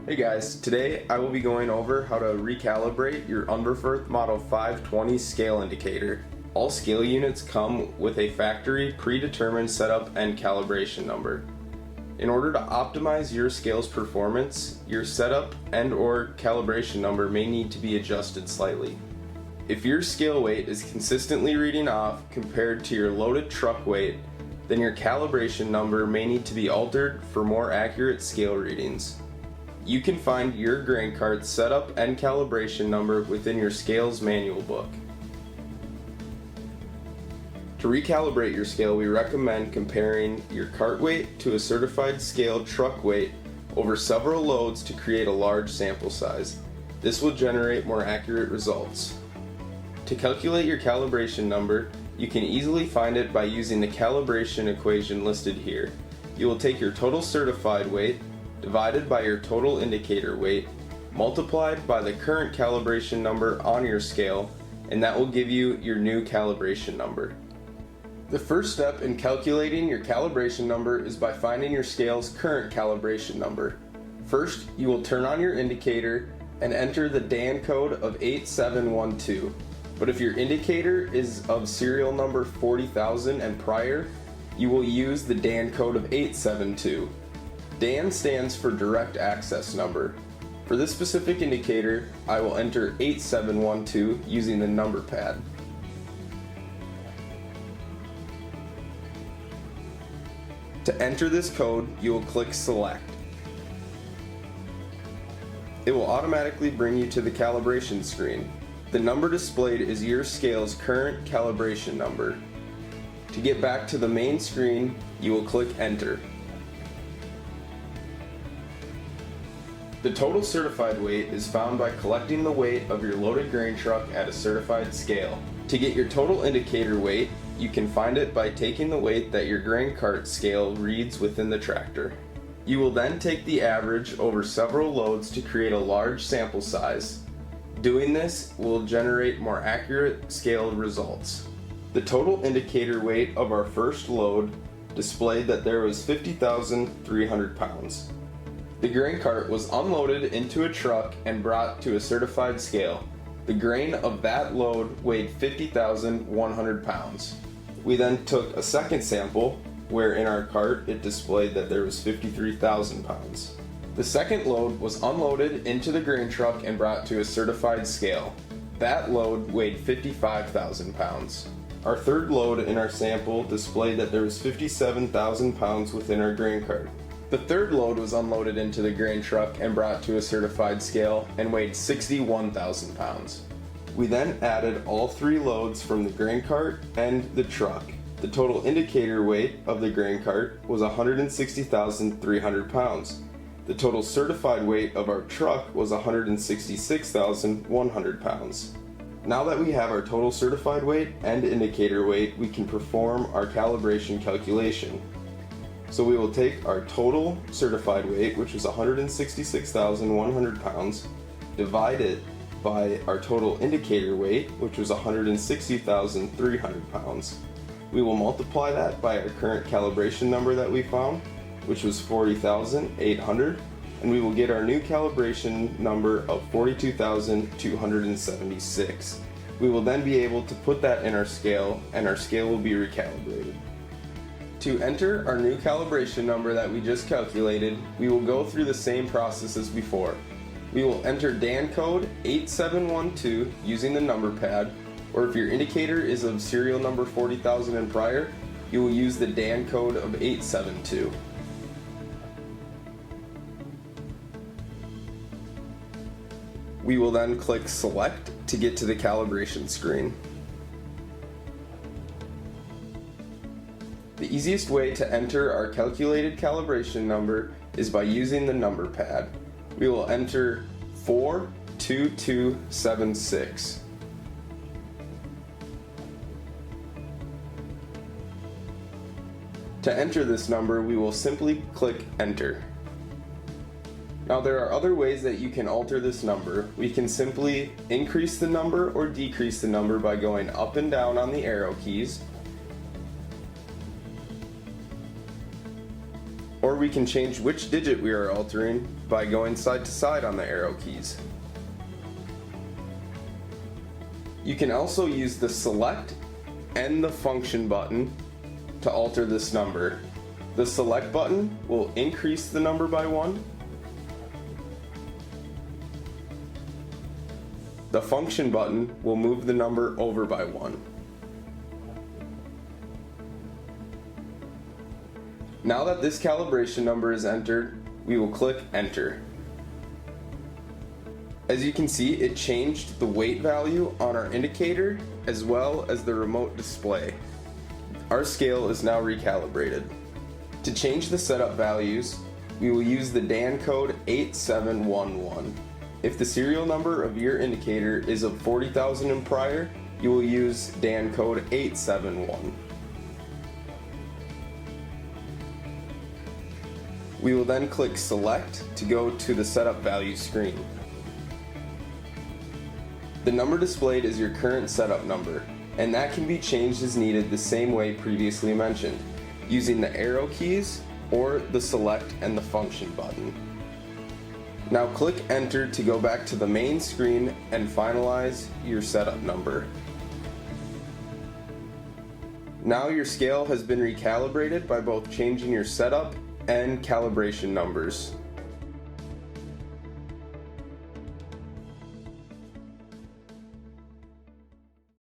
Hey guys, today I will be going over how to recalibrate your Unberforth Model 520 scale indicator. All scale units come with a factory predetermined setup and calibration number. In order to optimize your scale's performance, your setup and/or calibration number may need to be adjusted slightly. If your scale weight is consistently reading off compared to your loaded truck weight, then your calibration number may need to be altered for more accurate scale readings. You can find your grain cart setup and calibration number within your scale's manual book. To recalibrate your scale, we recommend comparing your cart weight to a certified scale truck weight over several loads to create a large sample size. This will generate more accurate results. To calculate your calibration number, you can easily find it by using the calibration equation listed here. You will take your total certified weight divided by your total indicator weight, multiplied by the current calibration number on your scale, and that will give you your new calibration number. The first step in calculating your calibration number is by finding your scale's current calibration number. First, you will turn on your indicator and enter the DAN code of 8712. But if your indicator is of serial number 40,000 and prior, you will use the DAN code of 872. DAN stands for direct access number. For this specific indicator, I will enter 8712 using the number pad. To enter this code, you will click Select. It will automatically bring you to the calibration screen. The number displayed is your scale's current calibration number. To get back to the main screen, you will click Enter. The total certified weight is found by collecting the weight of your loaded grain truck at a certified scale. To get your total indicator weight, you can find it by taking the weight that your grain cart scale reads within the tractor. You will then take the average over several loads to create a large sample size. Doing this will generate more accurate scale results. The total indicator weight of our first load displayed that there was 50,300 pounds. The grain cart was unloaded into a truck and brought to a certified scale. The grain of that load weighed 50,100 pounds. We then took a second sample where in our cart it displayed that there was 53,000 pounds. The second load was unloaded into the grain truck and brought to a certified scale. That load weighed 55,000 pounds. Our third load in our sample displayed that there was 57,000 pounds within our grain cart. The third load was unloaded into the grain truck and brought to a certified scale and weighed 61,000 pounds. We then added all three loads from the grain cart and the truck. The total indicator weight of the grain cart was 160,300 pounds. The total certified weight of our truck was 166,100 pounds. Now that we have our total certified weight and indicator weight, we can perform our calibration calculation. So we will take our total certified weight, which was 166,100 pounds, divide it by our total indicator weight, which was 160,300 pounds. We will multiply that by our current calibration number that we found, which was 40,800, and we will get our new calibration number of 42,276. We will then be able to put that in our scale, and our scale will be recalibrated. To enter our new calibration number that we just calculated, we will go through the same process as before. We will enter DAN code 8712 using the number pad, or if your indicator is of serial number 40,000 and prior, you will use the DAN code of 872. We will then click Select to get to the calibration screen. The easiest way to enter our calculated calibration number is by using the number pad. We will enter 42276. To enter this number, we will simply click Enter. Now there are other ways that you can alter this number. We can simply increase the number or decrease the number by going up and down on the arrow keys. or we can change which digit we are altering by going side to side on the arrow keys. You can also use the select and the function button to alter this number. The select button will increase the number by 1. The function button will move the number over by 1. Now that this calibration number is entered, we will click Enter. As you can see, it changed the weight value on our indicator as well as the remote display. Our scale is now recalibrated. To change the setup values, we will use the DAN code 8711. If the serial number of your indicator is of 40,000 and prior, you will use DAN code 871. We will then click Select to go to the setup value screen. The number displayed is your current setup number, and that can be changed as needed the same way previously mentioned, using the arrow keys or the select and the function button. Now click Enter to go back to the main screen and finalize your setup number. Now your scale has been recalibrated by both changing your setup and calibration numbers.